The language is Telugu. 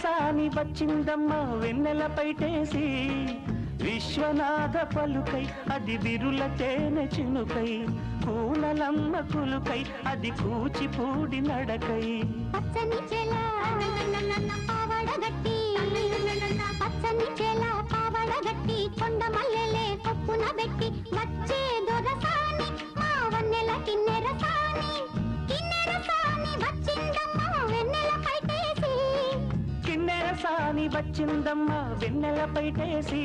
సాని వచ్చిందమ్మ వెన్నెల పైటేసి విశ్వనాథ పలుకై అది బిరుల తేనె చినుకై కూనలమ్మ కులుకై అది కూచిపూడి నడకై పచ్చని చెల పావడగట్టి పచ్చని చెల పావడగట్టి కొండ మల్లెలే కొప్పున పెట్టి వచ్చే దొరసాని మా వన్నెల కిన్నెర సాని వచ్చిందమ్మ వెన్నెల పైటేసి కిన్నెర సాని వచ్చిందమ్మ వెన్నెల పైటేసి